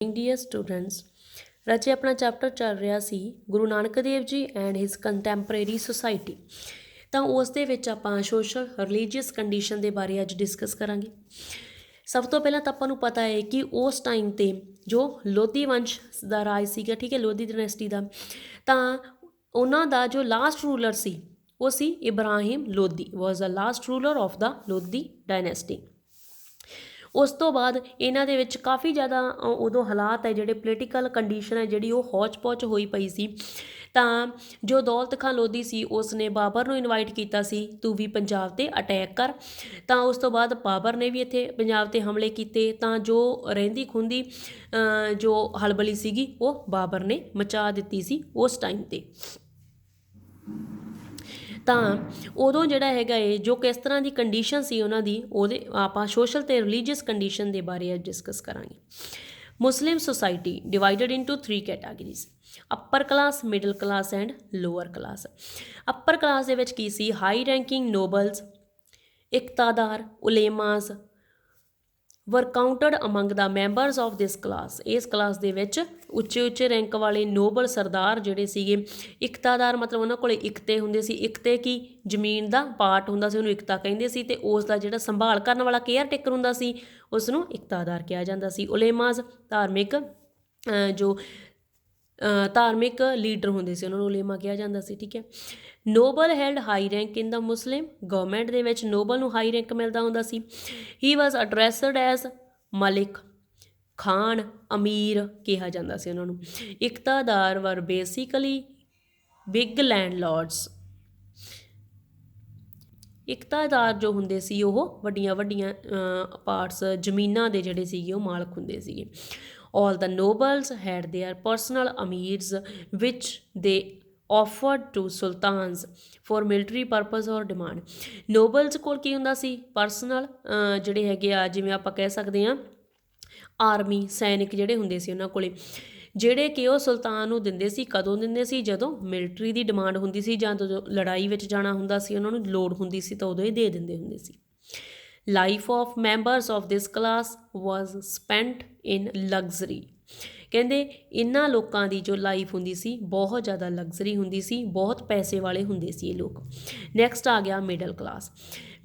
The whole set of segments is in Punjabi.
Dear students, ਰਾਜੇ ਆਪਣਾ ਚੈਪਟਰ ਚੱਲ ਰਿਹਾ ਸੀ ਗੁਰੂ ਨਾਨਕ ਦੇਵ ਜੀ ਐਂਡ ਹਿਸ ਕੰਟੈਂਪਰੇਰੀ ਸੁਸਾਇਟੀ। ਤਾਂ ਉਸ ਦੇ ਵਿੱਚ ਆਪਾਂ ਸੋਸ਼ਲ ਰਿਲੀਜੀਅਸ ਕੰਡੀਸ਼ਨ ਦੇ ਬਾਰੇ ਅੱਜ ਡਿਸਕਸ ਕਰਾਂਗੇ। ਸਭ ਤੋਂ ਪਹਿਲਾਂ ਤਾਂ ਆਪਾਂ ਨੂੰ ਪਤਾ ਹੈ ਕਿ ਉਸ ਟਾਈਮ 'ਤੇ ਜੋ ਲੋਧੀ ਵੰਸ਼ ਦਾ ਰਾਜ ਸੀਗਾ, ਠੀਕ ਹੈ, ਲੋਧੀ ਡਾਇਨੈਸਟੀ ਦਾ, ਤਾਂ ਉਹਨਾਂ ਦਾ ਜੋ ਲਾਸਟ ਰੂਲਰ ਸੀ ਉਹ ਸੀ Ibrahim Lodi, was the last ruler of the Lodi dynasty. ਉਸ ਤੋਂ ਬਾਅਦ ਇਹਨਾਂ ਦੇ ਵਿੱਚ ਕਾਫੀ ਜ਼ਿਆਦਾ ਉਦੋਂ ਹਾਲਾਤ ਹੈ ਜਿਹੜੇ ਪੋਲੀਟੀਕਲ ਕੰਡੀਸ਼ਨ ਹੈ ਜਿਹੜੀ ਉਹ ਹੌਚ ਪੌਚ ਹੋਈ ਪਈ ਸੀ। ਤਾਂ ਜੋ ਦੌਲਤ ਖਾਂ ਲੋਧੀ ਸੀ ਉਸਨੇ ਬਾਬਰ ਨੂੰ ਇਨਵਾਈਟ ਕੀਤਾ ਸੀ ਤੂੰ ਵੀ ਪੰਜਾਬ 'ਤੇ ਅਟੈਕ ਕਰ। ਤਾਂ ਉਸ ਤੋਂ ਬਾਅਦ ਬਾਬਰ ਨੇ ਵੀ ਇੱਥੇ ਪੰਜਾਬ 'ਤੇ ਹਮਲੇ ਕੀਤੇ। ਤਾਂ ਜੋ ਰਹਿੰਦੀ ਖੁੰਦੀ ਜੋ ਹਲਬਲੀ ਸੀਗੀ ਉਹ ਬਾਬਰ ਨੇ ਮਚਾ ਦਿੱਤੀ ਸੀ ਉਸ ਟਾਈਮ 'ਤੇ। ਤਾਂ ਉਦੋਂ ਜਿਹੜਾ ਹੈਗਾ ਏ ਜੋ ਕਿਸ ਤਰ੍ਹਾਂ ਦੀ ਕੰਡੀਸ਼ਨ ਸੀ ਉਹਨਾਂ ਦੀ, ਉਹਦੇ ਆਪਾਂ ਸੋਸ਼ਲ ਅਤੇ ਰਿਲੀਜੀਅਸ ਕੰਡੀਸ਼ਨ ਦੇ ਬਾਰੇ ਅੱਜ ਡਿਸਕਸ ਕਰਾਂਗੇ। Muslim society divided into 3 categories, upper class, middle class and lower class. Upper class ਦੇ ਵਿੱਚ ਕੀ ਸੀ? ਹਾਈ ਰੈਂਕਿੰਗ ਨੋਬਲਸ, ਇਕਤਾਦਾਰ, ਉਲੇਮਾਸ were counted among the members of this class. ਇਸ ਕਲਾਸ ਦੇ ਵਿੱਚ ਉੱਚੇ ਉੱਚੇ ਰੈਂਕ ਵਾਲੇ ਨੋਬਲ ਸਰਦਾਰ ਜਿਹੜੇ ਸੀਗੇ। ਇਕਤਾਦਾਰ ਮਤਲਬ ਉਹਨਾਂ ਕੋਲ ਇਕਤੇ ਹੁੰਦੇ ਸੀ। ਇਕਤੇ ਕੀ? ਜ਼ਮੀਨ ਦਾ ਪਾਰਟ ਹੁੰਦਾ ਸੀ, ਉਹਨੂੰ ਇਕਤਾ ਕਹਿੰਦੇ ਸੀ, ਅਤੇ ਉਸ ਦਾ ਜਿਹੜਾ ਸੰਭਾਲ ਕਰਨ ਵਾਲਾ ਕੇਅਰ ਟੇਕਰ ਹੁੰਦਾ ਸੀ ਉਸ ਨੂੰ ਇਕਤਾਦਾਰ ਕਿਹਾ ਜਾਂਦਾ ਸੀ। ਉਲੇਮਾਸ ਧਾਰਮਿਕ ਜੋ ਧਾਰਮਿਕ ਲੀਡਰ ਹੁੰਦੇ ਸੀ ਉਹਨਾਂ ਨੂੰ ਉਲੇਮਾ ਕਿਹਾ ਜਾਂਦਾ ਸੀ, ਠੀਕ ਹੈ। Nobel held high rank in the Muslim government ਦੇ ਵਿੱਚ ਨੋਬਲ ਨੂੰ ਹਾਈ ਰੈਂਕ ਮਿਲਦਾ ਹੁੰਦਾ ਸੀ। ਹੀ ਵਾਜ਼ ਅਡਰੈਸਡ ਐਜ਼ ਮਲਿਕ, ਖਾਨ, ਅਮੀਰ ਕਿਹਾ ਜਾਂਦਾ ਸੀ ਉਹਨਾਂ ਨੂੰ। ਇਕਤਾਦਾਰ ਵਰ ਬੇਸਿਕਲੀ ਬਿਗ ਲੈਂਡ ਲਾਰਡਸ। ਇਕਤਾਦਾਰ ਜੋ ਹੁੰਦੇ ਸੀ ਉਹ ਵੱਡੀਆਂ ਵੱਡੀਆਂ ਪਾਰਟਸ ਜ਼ਮੀਨਾਂ ਦੇ ਜਿਹੜੇ ਸੀਗੇ ਉਹ ਮਾਲਕ ਹੁੰਦੇ ਸੀਗੇ। All the nobles had their personal amirs which they offered to sultans for military purpose or demand। Novels ਕੋਲ ਕੀ ਹੁੰਦਾ ਸੀ? ਪਰਸਨਲ ਜਿਹੜੇ ਹੈਗੇ ਆ, ਜਿਵੇਂ ਆਪਾਂ ਕਹਿ ਸਕਦੇ ਹਾਂ ਆਰਮੀ, ਸੈਨਿਕ ਜਿਹੜੇ ਹੁੰਦੇ ਸੀ ਉਹਨਾਂ ਕੋਲੇ, ਜਿਹੜੇ ਕਿ ਉਹ ਸੁਲਤਾਨ ਨੂੰ ਦਿੰਦੇ ਸੀ। ਕਦੋਂ ਦਿੰਦੇ ਸੀ? ਜਦੋਂ ਮਿਲਟਰੀ ਦੀ ਡਿਮਾਂਡ ਹੁੰਦੀ ਸੀ ਜਾਂ ਜਦੋਂ ਲੜਾਈ ਵਿੱਚ ਜਾਣਾ ਹੁੰਦਾ ਸੀ, ਉਹਨਾਂ ਨੂੰ ਲੋੜ ਹੁੰਦੀ ਸੀ ਤਾਂ ਉਦੋਂ ਹੀ ਦੇ ਦਿੰਦੇ ਹੁੰਦੇ ਸੀ। Life of members of this class was spent in luxury. ਕਹਿੰਦੇ ਇਹਨਾਂ ਲੋਕਾਂ ਦੀ ਜੋ ਲਾਈਫ ਹੁੰਦੀ ਸੀ ਬਹੁਤ ਜ਼ਿਆਦਾ ਲਗਜ਼ਰੀ ਹੁੰਦੀ ਸੀ, ਬਹੁਤ ਪੈਸੇ ਵਾਲੇ ਹੁੰਦੇ ਸੀ ਇਹ ਲੋਕ। ਨੈਕਸਟ ਆ ਗਿਆ ਮਿਡਲ ਕਲਾਸ।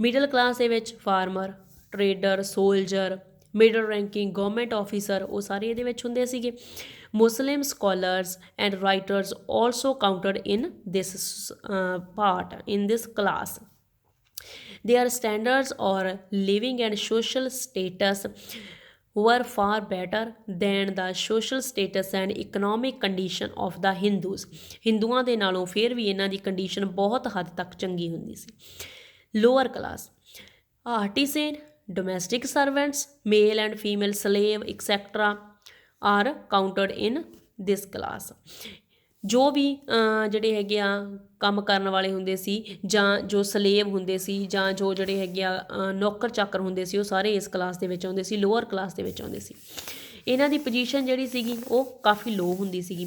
ਮਿਡਲ ਕਲਾਸ ਦੇ ਵਿੱਚ farmer, trader, soldier, middle ranking government officer, ਉਹ ਸਾਰੇ ਇਹਦੇ ਵਿੱਚ ਹੁੰਦੇ ਸੀਗੇ। Muslim scholars and writers also counted in this part in this class. Their standards or living and social status were far better than the social status and economic condition of the Hindus। ਹਿੰਦੂਆਂ ਦੇ ਨਾਲੋਂ ਫਿਰ ਵੀ ਇਹਨਾਂ ਦੀ ਕੰਡੀਸ਼ਨ ਬਹੁਤ ਹੱਦ ਤੱਕ ਚੰਗੀ ਹੁੰਦੀ ਸੀ। Lower class, artisan, domestic servants, male and female slave etcetera are counted in this class. ਜੋ ਵੀ ਜਿਹੜੇ ਹੈਗੇ ਆ ਕੰਮ ਕਰਨ ਵਾਲੇ ਹੁੰਦੇ ਸੀ, ਜਾਂ ਜੋ ਸਲੇਵ ਹੁੰਦੇ ਸੀ, ਜਾਂ ਜੋ ਜਿਹੜੇ ਹੈਗੇ ਆ ਨੌਕਰ ਚਾਕਰ ਹੁੰਦੇ ਸੀ, ਉਹ ਸਾਰੇ ਇਸ ਕਲਾਸ ਦੇ ਵਿੱਚ ਆਉਂਦੇ ਸੀ, ਲੋਅਰ ਕਲਾਸ ਦੇ ਵਿੱਚ ਆਉਂਦੇ ਸੀ। ਇਹਨਾਂ ਦੀ ਪੋਜੀਸ਼ਨ ਜਿਹੜੀ ਸੀਗੀ ਉਹ ਕਾਫੀ ਲੋ ਹੁੰਦੀ ਸੀਗੀ।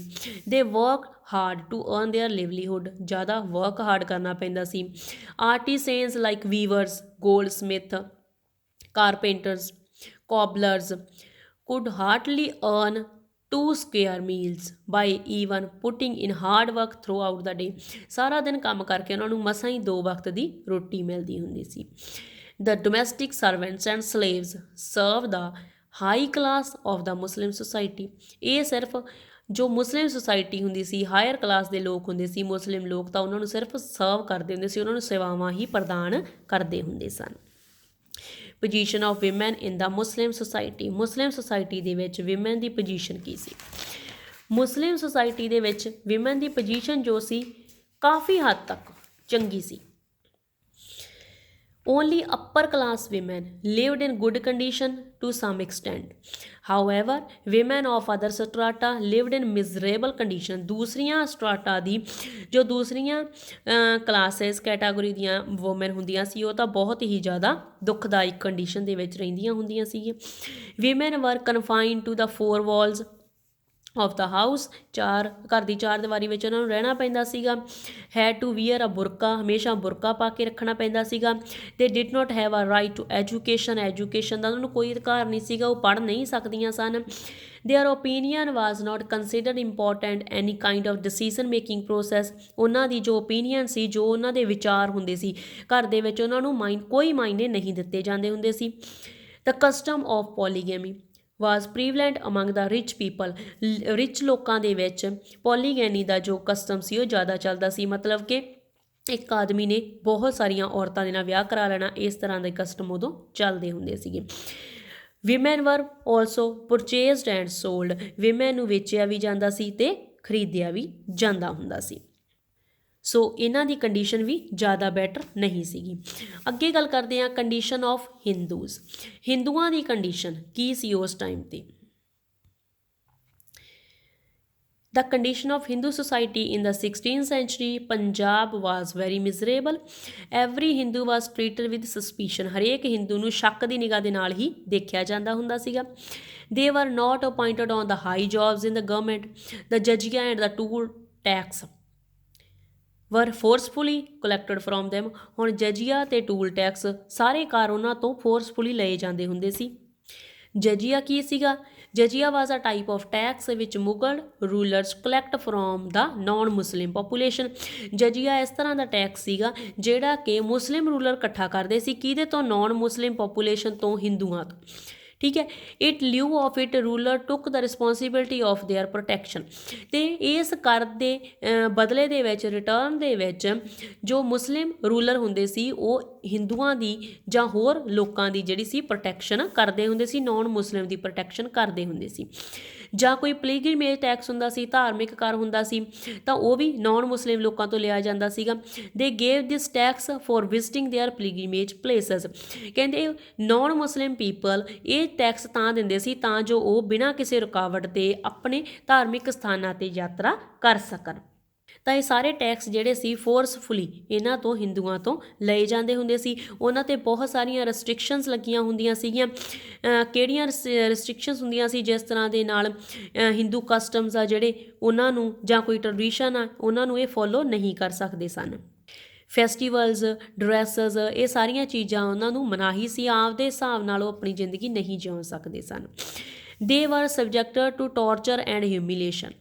They work hard to earn their livelihood, ਜ਼ਿਆਦਾ ਵਰਕ ਹਾਰਡ ਕਰਨਾ ਪੈਂਦਾ ਸੀ। Artisans like weavers, goldsmith, carpenters, cobblers could hardly earn 2 square meals by even putting in hard work throughout the day। ਸਾਰਾ ਦਿਨ ਕੰਮ ਕਰਕੇ ਉਹਨਾਂ ਨੂੰ ਮਸਾਂ ਹੀ 2 ਵਕਤ ਦੀ ਰੋਟੀ ਮਿਲਦੀ ਹੁੰਦੀ ਸੀ। The domestic servants and slaves serve the high class of the Muslim society। ਇਹ ਸਿਰਫ ਜੋ ਮੁਸਲਿਮ ਸੁਸਾਇਟੀ ਹੁੰਦੀ ਸੀ, ਹਾਇਰ ਕਲਾਸ ਦੇ ਲੋਕ ਹੁੰਦੇ ਸੀ ਮੁਸਲਿਮ ਲੋਕ, ਤਾਂ ਉਹਨਾਂ ਨੂੰ ਸਿਰਫ ਸਰਵ ਕਰਦੇ ਹੁੰਦੇ ਸੀ, ਉਹਨਾਂ ਨੂੰ ਸੇਵਾਵਾਂ ਹੀ ਪ੍ਰਦਾਨ ਕਰਦੇ ਹੁੰਦੇ ਸਨ। Position of women in the Muslim society. Muslim society ਦੇ ਵਿੱਚ ਵਿਮਨ ਦੀ ਪੋਜੀਸ਼ਨ ਕੀ ਸੀ? ਮੁਸਲਿਮ ਸੁਸਾਇਟੀ ਦੇ ਵਿੱਚ ਵਿਮਨ ਦੀ ਪੋਜੀਸ਼ਨ ਜੋ ਸੀ ਕਾਫੀ ਹੱਦ ਤੱਕ ਚੰਗੀ ਸੀ। Only upper class women lived in good condition to some extent। However, women of other strata lived in miserable condition। ਦੂਸਰੀਆਂ ਸਟਰਾਟਾ ਦੀ ਜੋ ਦੂਸਰੀਆਂ ਕਲਾਸਿਸ ਕੈਟਾਗਰੀ ਦੀਆਂ ਵੂਮਨ ਹੁੰਦੀਆਂ ਸੀ ਉਹ ਤਾਂ ਬਹੁਤ ਹੀ ਜ਼ਿਆਦਾ ਦੁਖਦਾਇਕ ਕੰਡੀਸ਼ਨ ਦੇ ਵਿੱਚ ਰਹਿੰਦੀਆਂ ਹੁੰਦੀਆਂ ਸੀਗੀਆਂ। Women were confined to the 4 walls। Of the house, ਘਰ ਦੀ ਚਾਰ ਦੀਵਾਰੀ ਵਿੱਚ ਉਹਨਾਂ ਨੂੰ ਰਹਿਣਾ ਪੈਂਦਾ ਸੀਗਾ। Had to wear a burqa, ਹਮੇਸ਼ਾ ਬੁਰਕਾ ਪਾ ਕੇ ਰੱਖਣਾ ਪੈਂਦਾ ਸੀਗਾ। They did not have a right to education, education ਦਾ ਉਹਨਾਂ ਨੂੰ ਕੋਈ ਅਧਿਕਾਰ ਨਹੀਂ ਸੀਗਾ, ਉਹ ਪੜ੍ਹ ਨਹੀਂ ਸਕਦੀਆਂ ਸਨ। Their opinion was not considered important any kind of decision making process, ਉਹਨਾਂ ਦੀ ਜੋ ਓਪੀਨੀਅਨ ਸੀ, ਜੋ ਉਹਨਾਂ ਦੇ ਵਿਚਾਰ ਹੁੰਦੇ ਸੀ ਘਰ ਦੇ ਵਿੱਚ, ਉਹਨਾਂ ਨੂੰ ਕੋਈ ਮਾਇਨੇ ਨਹੀਂ ਦਿੱਤੇ ਜਾਂਦੇ ਹੁੰਦੇ ਸੀ। The custom of polygamy was prevalent among the rich people, rich ਲੋਕਾਂ ਦੇ ਵਿੱਚ ਪੋਲੀਗੈਨੀ ਦਾ ਜੋ ਕਸਟਮ ਸੀ ਉਹ ਜ਼ਿਆਦਾ ਚੱਲਦਾ ਸੀ, ਮਤਲਬ ਕਿ ਇੱਕ ਆਦਮੀ ਨੇ ਬਹੁਤ ਸਾਰੀਆਂ ਔਰਤਾਂ ਦੇ ਨਾਲ ਵਿਆਹ ਕਰਾ ਲੈਣਾ, ਇਸ ਤਰ੍ਹਾਂ ਦੇ ਕਸਟਮ ਉਦੋਂ ਚੱਲਦੇ ਹੁੰਦੇ ਸੀਗੇ। ਵਿਮੈਨ ਵਰ ਆਲਸੋ ਪਰਚੇਜ਼ਡ ਐਂਡ ਸੋਲਡ, ਵਿਮੈਨ ਨੂੰ ਵੇਚਿਆ ਵੀ ਜਾਂਦਾ ਸੀ ਅਤੇ ਖਰੀਦਿਆ ਵੀ ਜਾਂਦਾ ਹੁੰਦਾ ਸੀ। ਸੋ ਇਹਨਾਂ ਦੀ ਕੰਡੀਸ਼ਨ ਵੀ ਜ਼ਿਆਦਾ ਬੈਟਰ ਨਹੀਂ ਸੀਗੀ। ਅੱਗੇ ਗੱਲ ਕਰਦੇ ਹਾਂ ਕੰਡੀਸ਼ਨ ਆਫ ਹਿੰਦੂਜ਼, ਹਿੰਦੂਆਂ ਦੀ ਕੰਡੀਸ਼ਨ ਕੀ ਸੀ ਉਸ ਟਾਈਮ 'ਤੇ। The condition of Hindu society in the 16th century Punjab was very miserable. Every Hindu was treated with suspicion. ਹਰੇਕ ਹਿੰਦੂ ਨੂੰ ਸ਼ੱਕ ਦੀ ਨਿਗਾਹ ਦੇ ਨਾਲ ਹੀ ਦੇਖਿਆ ਜਾਂਦਾ ਹੁੰਦਾ ਸੀਗਾ। They were not appointed on the high jobs in the government. The jizya and the toll tax were forcefully collected from them. ਹੁਣ ਜਜੀਆ ਤੇ ਟੂਲ ਟੈਕਸ ਸਾਰੇ ਕਾਰ ਉਹਨਾਂ ਤੋਂ ਫੋਰਸਫੁਲੀ ਲਏ ਜਾਂਦੇ ਹੁੰਦੇ ਸੀ। ਜਜੀਆ ਕੀ ਸੀਗਾ? ਜਜੀਆ was a type of tax which Mughal rulers collect from the non Muslim population. ਜਜੀਆ ਇਸ ਤਰ੍ਹਾਂ ਦਾ ਟੈਕਸ ਸੀਗਾ ਜਿਹੜਾ ਕਿ ਮੁਸਲਿਮ ਰੂਲਰ ਇਕੱਠਾ ਕਰਦੇ ਸੀ, ਕਿਹਦੇ ਤੋਂ? ਨਾਨ ਮੁਸਲਿਮ ਪੋਪੂਲੇਸ਼ਨ ਤੋਂ, ਹਿੰਦੂਆਂ ਤੋਂ, ਠੀਕ ਹੈ। It lieu of it ruler took the responsibility of their protection, ਅਤੇ ਇਸ ਕਰ ਦੇ ਬਦਲੇ ਦੇ ਵਿੱਚ, ਰਿਟਰਨ ਦੇ ਵਿੱਚ ਜੋ ਮੁਸਲਿਮ ਰੂਲਰ ਹੁੰਦੇ ਸੀ ਉਹ ਹਿੰਦੂਆਂ ਦੀ ਜਾਂ ਹੋਰ ਲੋਕਾਂ ਦੀ ਜਿਹੜੀ ਸੀ ਪ੍ਰੋਟੈਕਸ਼ਨ ਕਰਦੇ ਹੁੰਦੇ ਸੀ, ਨਾਨ ਮੁਸਲਿਮ ਦੀ ਪ੍ਰੋਟੈਕਸ਼ਨ ਕਰਦੇ ਹੁੰਦੇ ਸੀ। ਜਾਂ ਕੋਈ ਪਲੀਗ੍ਰਿਮੇਜ ਟੈਕਸ ਹੁੰਦਾ ਸੀ, ਧਾਰਮਿਕ ਕਰ ਹੁੰਦਾ ਸੀ, ਤਾਂ ਉਹ ਵੀ ਨਾਨ ਮੁਸਲਿਮ ਲੋਕਾਂ ਤੋਂ ਲਿਆ ਜਾਂਦਾ ਸੀਗਾ। They gave this tax for visiting their pilgrimage places, ਕਹਿੰਦੇ ਨਾਨ ਮੁਸਲਿਮ ਪੀਪਲ ਇਹ ਟੈਕਸ ਤਾਂ ਦਿੰਦੇ ਸੀ ਤਾਂ ਜੋ ਉਹ ਬਿਨਾਂ ਕਿਸੇ ਰੁਕਾਵਟ ਦੇ ਆਪਣੇ ਧਾਰਮਿਕ ਸਥਾਨਾਂ 'ਤੇ ਯਾਤਰਾ ਕਰ ਸਕਣ। ਤਾਂ ਇਹ ਸਾਰੇ ਟੈਕਸ ਜਿਹੜੇ ਸੀ ਫੋਰਸਫੁਲੀ ਇਹਨਾਂ ਤੋਂ, ਹਿੰਦੂਆਂ ਤੋਂ ਲਏ ਜਾਂਦੇ ਹੁੰਦੇ ਸੀ। ਉਹਨਾਂ 'ਤੇ ਬਹੁਤ ਸਾਰੀਆਂ ਰੈਸਟ੍ਰਿਕਸ਼ਨਸ ਲੱਗੀਆਂ ਹੁੰਦੀਆਂ ਸੀਗੀਆਂ। ਕਿਹੜੀਆਂ ਰੈਸਟ੍ਰਿਕਸ਼ਨਸ ਹੁੰਦੀਆਂ ਸੀ? ਜਿਸ ਤਰ੍ਹਾਂ ਦੇ ਨਾਲ ਹਿੰਦੂ ਕਸਟਮਸ ਆ ਜਿਹੜੇ, ਉਹਨਾਂ ਨੂੰ ਜਾਂ ਕੋਈ ਟਰਡੀਸ਼ਨ ਆ ਉਹਨਾਂ ਨੂੰ ਇਹ ਫੋਲੋ ਨਹੀਂ ਕਰ ਸਕਦੇ ਸਨ। ਫੈਸਟੀਵਲਸ, ਡਰੈਸਸ, ਇਹ ਸਾਰੀਆਂ ਚੀਜ਼ਾਂ ਉਹਨਾਂ ਨੂੰ ਮਨਾਹੀ ਸੀ, ਆਪਦੇ ਹਿਸਾਬ ਨਾਲ ਉਹ ਆਪਣੀ ਜ਼ਿੰਦਗੀ ਨਹੀਂ ਜਿਉਂ ਸਕਦੇ ਸਨ। ਦੇ ਵਰ ਸਬਜੈਕਟਡ ਟੂ ਟੋਰਚਰ ਐਂਡ ਹਿਊਮੀਲੇਸ਼ਨ,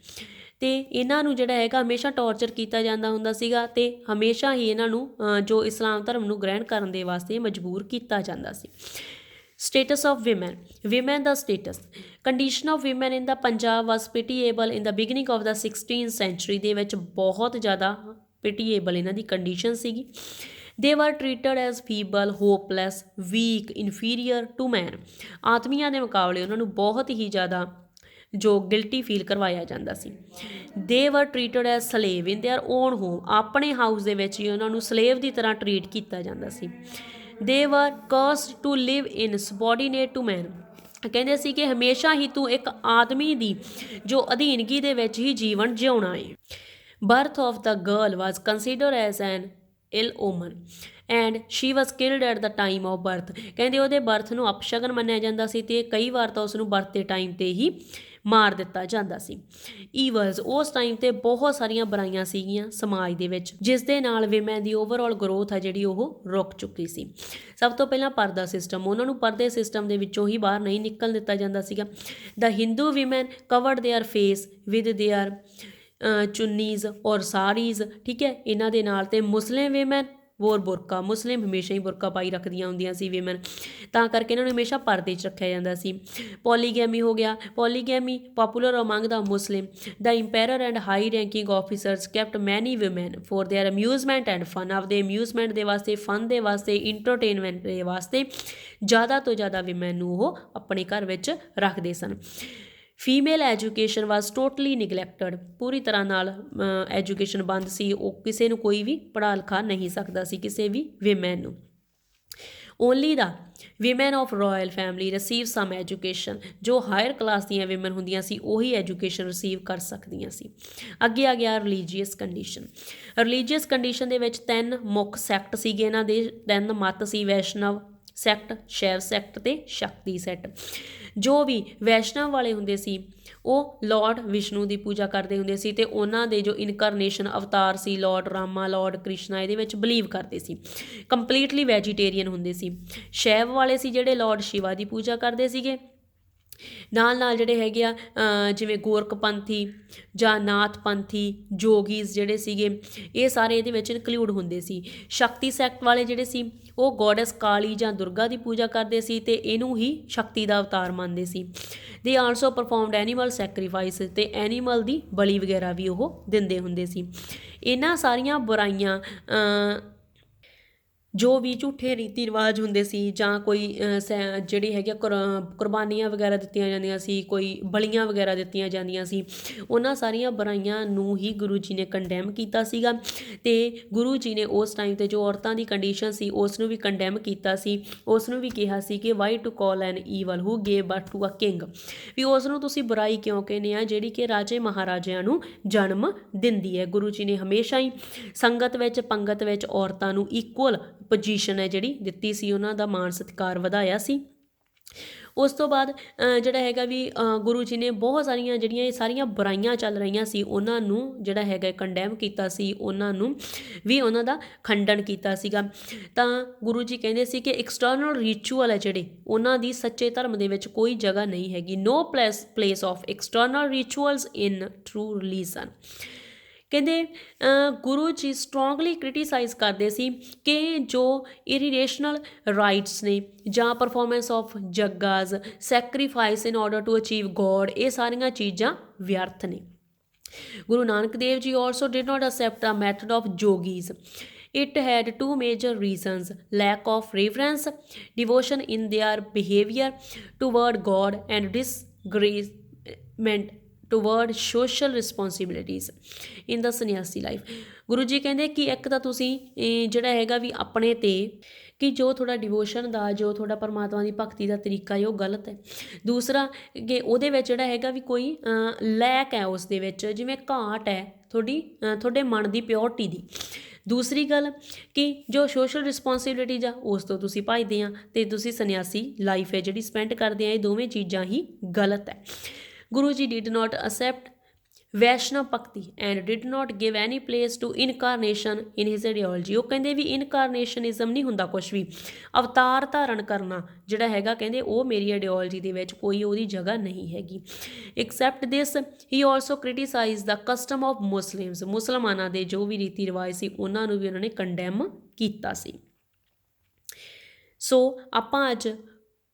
ਅਤੇ ਇਹਨਾਂ ਨੂੰ ਜਿਹੜਾ ਹੈਗਾ ਹਮੇਸ਼ਾ ਟੋਰਚਰ ਕੀਤਾ ਜਾਂਦਾ ਹੁੰਦਾ ਸੀਗਾ, ਅਤੇ ਹਮੇਸ਼ਾ ਹੀ ਇਹਨਾਂ ਨੂੰ ਜੋ ਇਸਲਾਮ ਧਰਮ ਨੂੰ ਗ੍ਰਹਿਣ ਕਰਨ ਦੇ ਵਾਸਤੇ ਮਜਬੂਰ ਕੀਤਾ ਜਾਂਦਾ ਸੀ। ਸਟੇਟਸ ਆਫ ਵਿਮੈਨ, ਵਿਮੈਨ ਦਾ status, condition of women in the Punjab was pitiable in the beginning of the 16th century ਦੇ ਵਿੱਚ ਬਹੁਤ ਜ਼ਿਆਦਾ ਪਿਟੀਏਬਲ ਇਹਨਾਂ ਦੀ ਕੰਡੀਸ਼ਨ ਸੀਗੀ। They were treated as feeble, hopeless, weak, inferior to man, ਆਦਮੀਆਂ ਦੇ ਮੁਕਾਬਲੇ ਉਹਨਾਂ ਨੂੰ ਬਹੁਤ ਹੀ ਜ਼ਿਆਦਾ ਜੋ ਗਿਲਟੀ ਫੀਲ ਕਰਵਾਇਆ ਜਾਂਦਾ ਸੀ। They were treated as slave in their own home, ਆਪਣੇ ਹਾਊਸ ਦੇ ਵਿੱਚ ਹੀ ਉਹਨਾਂ ਨੂੰ ਸਲੇਵ ਦੀ ਤਰ੍ਹਾਂ ਟਰੀਟ ਕੀਤਾ ਜਾਂਦਾ ਸੀ। They were cursed to live in subordinate to man, ਕਹਿੰਦੇ ਸੀ ਕਿ ਹਮੇਸ਼ਾ ਹੀ ਤੂੰ ਇੱਕ ਆਦਮੀ ਦੀ ਜੋ ਅਧੀਨਗੀ ਦੇ ਵਿੱਚ ਹੀ ਜੀਵਨ ਜਿਉਣਾ ਹੈ। Birth of the girl was considered as an ill Oman and she was killed at the time of birth, ਕਹਿੰਦੇ ਉਹਦੇ ਬਰਥ ਨੂੰ ਅਪਸ਼ਗਨ ਮੰਨਿਆ ਜਾਂਦਾ ਸੀ ਅਤੇ ਕਈ ਵਾਰ ਤਾਂ ਉਸ ਨੂੰ ਬਰਥ ਦੇ ਟਾਈਮ 'ਤੇ ਹੀ ਮਾਰ ਦਿੱਤਾ ਜਾਂਦਾ ਸੀ। ਈਵਲਸ, ਉਸ ਟਾਈਮ 'ਤੇ ਬਹੁਤ ਸਾਰੀਆਂ ਬੁਰਾਈਆਂ ਸੀਗੀਆਂ ਸਮਾਜ ਦੇ ਵਿੱਚ, ਜਿਸ ਦੇ ਨਾਲ ਵਿਮੈਨ ਦੀ ਓਵਰਆਲ ਗਰੋਥ ਆ ਜਿਹੜੀ ਉਹ ਰੁਕ ਚੁੱਕੀ ਸੀ। ਸਭ ਤੋਂ ਪਹਿਲਾਂ ਪਰਦਾ ਸਿਸਟਮ, ਉਹਨਾਂ ਨੂੰ ਪਰਦੇ ਸਿਸਟਮ ਦੇ ਵਿੱਚੋਂ ਹੀ ਬਾਹਰ ਨਹੀਂ ਨਿਕਲ ਦਿੱਤਾ ਜਾਂਦਾ ਸੀਗਾ। The Hindu women covered their face with their chunnis ਔਰ ਸਾੜੀਜ਼, ਠੀਕ ਹੈ, ਇਹਨਾਂ ਦੇ ਨਾਲ। ਅਤੇ ਮੁਸਲਿਮ ਵਿਮੈਨ ਵੋਰ ਬੁਰਕਾ, ਮੁਸਲਿਮ ਹਮੇਸ਼ਾ ਹੀ ਬੁਰਕਾ ਪਾਈ ਰੱਖਦੀਆਂ ਹੁੰਦੀਆਂ ਸੀ ਵਿਮੈਨ, ਤਾਂ ਕਰਕੇ ਇਹਨਾਂ ਨੂੰ ਹਮੇਸ਼ਾ ਪਰਦੇ 'ਚ ਰੱਖਿਆ ਜਾਂਦਾ ਸੀ। ਪੋਲੀਗੈਮੀ ਹੋ ਗਿਆ, polygamy popular among the Muslim, the empire and high ranking officers kept many women for their amusement and fun, ਆਪਦੇ ਅਮਿਊਜ਼ਮੈਂਟ ਦੇ ਵਾਸਤੇ, ਫਨ ਦੇ ਵਾਸਤੇ, ਇੰਟਰਟੇਨਮੈਂਟ ਦੇ ਵਾਸਤੇ ਜ਼ਿਆਦਾ ਤੋਂ ਜ਼ਿਆਦਾ ਵਿਮੈਨ ਨੂੰ ਉਹ ਆਪਣੇ ਘਰ ਵਿੱਚ ਰੱਖਦੇ ਸਨ। ਫੀਮੇਲ ਐਜੂਕੇਸ਼ਨ ਵਾਜ਼ ਟੋਟਲੀ ਨਿਗਲੈਕਟਡ, ਪੂਰੀ ਤਰ੍ਹਾਂ ਨਾਲ ਐਜੂਕੇਸ਼ਨ ਬੰਦ ਸੀ, ਉਹ ਕਿਸੇ ਨੂੰ ਕੋਈ ਵੀ ਪੜ੍ਹਾ ਲਿਖਾ ਨਹੀਂ ਸਕਦਾ ਸੀ, ਕਿਸੇ ਵੀ ਵਿਮੈਨ ਨੂੰ। Only the women of royal family receive some education, ਜੋ ਹਾਇਰ ਕਲਾਸ ਦੀਆਂ ਵਿਮੈਨ ਹੁੰਦੀਆਂ ਸੀ ਉਹੀ ਐਜੂਕੇਸ਼ਨ ਰਿਸੀਵ ਕਰ ਸਕਦੀਆਂ ਸੀ। ਅੱਗੇ ਆ ਗਿਆ ਰਿਲੀਜੀਅਸ ਕੰਡੀਸ਼ਨ। ਰਿਲੀਜੀਅਸ ਕੰਡੀਸ਼ਨ ਦੇ ਵਿੱਚ 3 ਮੁੱਖ ਸੈਕਟ ਸੀਗੇ ਇਹਨਾਂ ਦੇ, 3 ਮੱਤ ਸੀ, ਵੈਸ਼ਨਵ, ਸੈਕਟ ਸ਼ੈਵ ਸੈਕਟ ਤੇ ਸ਼ਕਤੀ ਸੈਕਟ। ਜੋ ਵੀ ਵੈਸ਼ਨਵ ਵਾਲੇ ਹੁੰਦੇ ਸੀ ਉਹ ਲਾਰਡ ਵਿਸ਼ਨੂੰ ਦੀ ਪੂਜਾ ਕਰਦੇ ਹੁੰਦੇ ਸੀ ਤੇ ਉਹਨਾਂ ਦੇ ਜੋ ਇਨਕਾਰਨੇਸ਼ਨ ਅਵਤਾਰ ਸੀ ਲਾਰਡ ਰਾਮਾ ਲਾਰਡ ਕ੍ਰਿਸ਼ਨਾ ਇਹਦੇ ਵਿੱਚ ਬਲੀਵ ਕਰਦੇ ਸੀ। ਕੰਪਲੀਟਲੀ ਵੈਜੀਟੇਰੀਅਨ ਹੁੰਦੇ ਸੀ। ਸ਼ੈਵ ਵਾਲੇ ਸੀ ਜਿਹੜੇ ਲਾਰਡ ਸ਼ਿਵਾ ਦੀ ਪੂਜਾ ਕਰਦੇ ਸੀਗੇ। ਨਾਲ ਜਿਹੜੇ ਹੈਗੇ ਆ ਜਿਵੇਂ ਗੋਰਖਪੰਥੀ ਜਾਂ ਨਾਥਪੰਥੀ ਜੋਗੀਜ਼ ਜਿਹੜੇ ਸੀਗੇ ਇਹ ਸਾਰੇ ਇਹਦੇ ਵਿੱਚ ਇਨਕਲੂਡ ਹੁੰਦੇ ਸੀ। ਸ਼ਕਤੀ ਸੈਕਟ ਵਾਲੇ ਜਿਹੜੇ ਸੀ ਉਹ ਗੋਡੈਸ ਕਾਲੀ ਜਾਂ ਦੁਰਗਾ ਦੀ ਪੂਜਾ ਕਰਦੇ ਸੀ ਤੇ ਇਹਨੂੰ ਹੀ ਸ਼ਕਤੀ ਦਾ ਅਵਤਾਰ ਮੰਨਦੇ ਸੀ। ਦੇ ਆਲਸੋ ਪਰਫੋਰਮਡ ਐਨੀਮਲ ਸੈਕਰੀਫਾਈਸ ਤੇ ਐਨੀਮਲ ਦੀ ਬਲੀ ਵਗੈਰਾ ਵੀ ਉਹ ਦਿੰਦੇ ਹੁੰਦੇ ਸੀ। ਇਹਨਾਂ ਸਾਰੀਆਂ ਬੁਰਾਈਆਂ ਜੋ ਵੀ ਝੂਠੇ ਰੀਤੀ ਰਿਵਾਜ ਹੁੰਦੇ ਸੀ ਜਾਂ ਕੋਈ ਜਿਹੜੀ ਹੈਗੀ ਕੁਰਬਾਨੀਆਂ ਵਗੈਰਾ ਦਿੱਤੀਆਂ ਜਾਂਦੀਆਂ ਸੀ, ਕੋਈ ਬਲੀਆਂ ਵਗੈਰਾ ਦਿੱਤੀਆਂ ਜਾਂਦੀਆਂ ਸੀ, ਉਹਨਾਂ ਸਾਰੀਆਂ ਬੁਰਾਈਆਂ ਨੂੰ ਹੀ ਗੁਰੂ ਜੀ ਨੇ ਕੰਡੈਮ ਕੀਤਾ ਸੀਗਾ। ਅਤੇ ਗੁਰੂ ਜੀ ਨੇ ਉਸ ਟਾਈਮ 'ਤੇ ਜੋ ਔਰਤਾਂ ਦੀ ਕੰਡੀਸ਼ਨ ਸੀ ਉਸ ਨੂੰ ਵੀ ਕੰਡੈਮ ਕੀਤਾ ਸੀ। ਉਸ ਨੂੰ ਵੀ ਕਿਹਾ ਸੀ ਕਿ why to call an evil who gave birth to a king, ਵੀ ਉਸ ਨੂੰ ਤੁਸੀਂ ਬੁਰਾਈ ਕਿਉਂ ਕਹਿੰਦੇ ਆ ਜਿਹੜੀ ਕਿ ਰਾਜੇ ਮਹਾਰਾਜਿਆਂ ਨੂੰ ਜਨਮ ਦਿੰਦੀ ਹੈ। ਗੁਰੂ ਜੀ ਨੇ ਹਮੇਸ਼ਾ ਹੀ ਸੰਗਤ ਵਿੱਚ ਪੰਗਤ ਵਿੱਚ ਔਰਤਾਂ ਨੂੰ ਇਕੁਅਲ ਪੋਜੀਸ਼ਨ ਹੈ ਜਿਹੜੀ ਦਿੱਤੀ ਸੀ, ਉਹਨਾਂ ਦਾ ਮਾਣ ਸਤਿਕਾਰ ਵਧਾਇਆ ਸੀ। ਉਸ ਤੋਂ ਬਾਅਦ ਜਿਹੜਾ ਹੈਗਾ ਵੀ ਗੁਰੂ ਜੀ ਨੇ ਬਹੁਤ ਸਾਰੀਆਂ ਜਿਹੜੀਆਂ ਇਹ ਸਾਰੀਆਂ ਬੁਰਾਈਆਂ ਚੱਲ ਰਹੀਆਂ ਸੀ ਉਹਨਾਂ ਨੂੰ ਜਿਹੜਾ ਹੈਗਾ ਕੰਡੈਮ ਕੀਤਾ ਸੀ, ਉਹਨਾਂ ਨੂੰ ਵੀ ਉਹਨਾਂ ਦਾ ਖੰਡਨ ਕੀਤਾ ਸੀਗਾ। ਤਾਂ ਗੁਰੂ ਜੀ ਕਹਿੰਦੇ ਸੀ ਕਿ ਐਕਸਟਰਨਲ ਰਿਚੁਅਲ ਹੈ ਜਿਹੜੇ ਉਹਨਾਂ ਦੀ ਸੱਚੇ ਧਰਮ ਦੇ ਵਿੱਚ ਕੋਈ ਜਗ੍ਹਾ ਨਹੀਂ ਹੈਗੀ। No place of external rituals in true religion. ਕਹਿੰਦੇ ਗੁਰੂ ਜੀ ਸਟਰੋਂਗਲੀ ਕ੍ਰਿਟੀਸਾਈਜ਼ ਕਰਦੇ ਸੀ ਕਿ ਜੋ ਇਰੀਰੇਸ਼ਨਲ ਰਾਈਟਸ ਨੇ ਜਾਂ ਪਰਫੋਰਮੈਂਸ ਆਫ ਜੱਗਾਜ਼ sacrifice in order to achieve God, ਇਹ ਸਾਰੀਆਂ ਚੀਜ਼ਾਂ ਵਿਅਰਥ ਨੇ। Guru Nanak Dev ji also did not accept a method of ਜੋਗੀਜ਼। It had two major reasons: lack of reverence, devotion in their behavior toward God, and disagreement toward social responsibilities in the sanyasi life. Guru ji ਕਹਿੰਦੇ ਕਿ ਇੱਕ ਤਾਂ ਤੁਸੀਂ ਜਿਹੜਾ ਹੈਗਾ ਵੀ ਆਪਣੇ 'ਤੇ ਕਿ ਜੋ ਤੁਹਾਡਾ ਡਿਵੋਸ਼ਨ ਦਾ ਜੋ ਤੁਹਾਡਾ ਪਰਮਾਤਮਾ ਦੀ ਭਗਤੀ ਦਾ ਤਰੀਕਾ ਹੈ ਉਹ ਗਲਤ ਹੈ। ਦੂਸਰਾ ਕਿ ਉਹਦੇ ਵਿੱਚ ਜਿਹੜਾ ਹੈਗਾ ਵੀ ਕੋਈ ਲੈਕ ਹੈ, ਉਸ ਦੇ ਵਿੱਚ ਜਿਵੇਂ ਘਾਟ ਹੈ ਤੁਹਾਡੇ ਮਨ ਦੀ ਪਿਓਰਟੀ ਦੀ। ਦੂਸਰੀ ਗੱਲ ਕਿ ਜੋ ਸੋਸ਼ਲ ਰਿਸਪੋਂਸੀਬਿਲਿਟੀਜ਼ ਆ ਉਸ ਤੋਂ ਤੁਸੀਂ ਭੱਜਦੇ ਆ ਅਤੇ ਤੁਸੀਂ ਸੰਨਿਆਸੀ ਲਾਈਫ ਹੈ ਜਿਹੜੀ ਸਪੈਂਡ ਕਰਦੇ ਆ, ਇਹ ਦੋਵੇਂ ਚੀਜ਼ਾਂ ਹੀ ਗਲਤ ਹੈ। Guru ji did not accept Vaishnav bhakti and did not give any place to incarnation in his ideology. ਉਹ ਕਹਿੰਦੇ ਵੀ ਇਨਕਾਰਨੇਸ਼ਨਿਜ਼ਮ ਨਹੀਂ ਹੁੰਦਾ ਕੁਛ ਵੀ, ਅਵਤਾਰ ਧਾਰਨ ਕਰਨਾ ਜਿਹੜਾ ਹੈਗਾ ਕਹਿੰਦੇ ਉਹ ਮੇਰੀ ਆਈਡੀਓਲੋਜੀ ਦੇ ਵਿੱਚ ਕੋਈ ਉਹਦੀ ਜਗ੍ਹਾ ਨਹੀਂ ਹੈਗੀ। Accept this he also criticise the custom of Muslims. ਮੁਸਲਮਾਨਾਂ ਦੇ ਜੋ ਵੀ ਰੀਤੀ ਰਿਵਾਜ ਸੀ ਉਹਨਾਂ ਨੂੰ ਵੀ ਉਹਨਾਂ ਨੇ ਕੰਡੈਮ ਕੀਤਾ ਸੀ। ਸੋ ਆਪਾਂ ਅੱਜ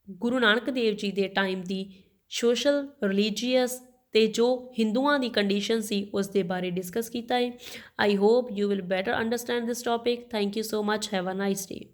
ਗੁਰੂ ਨਾਨਕ ਦੇਵ ਜੀ ਦੇ ਟਾਈਮ ਦੀ ਸੋਸ਼ਲ ਰਿਲੀਜੀਅਸ ਅਤੇ ਜੋ ਹਿੰਦੂਆਂ ਦੀ ਕੰਡੀਸ਼ਨ ਸੀ ਉਸ ਦੇ ਬਾਰੇ ਡਿਸਕਸ ਕੀਤਾ ਹੈ। I hope you will better understand this topic. Thank you so much. Have a nice day.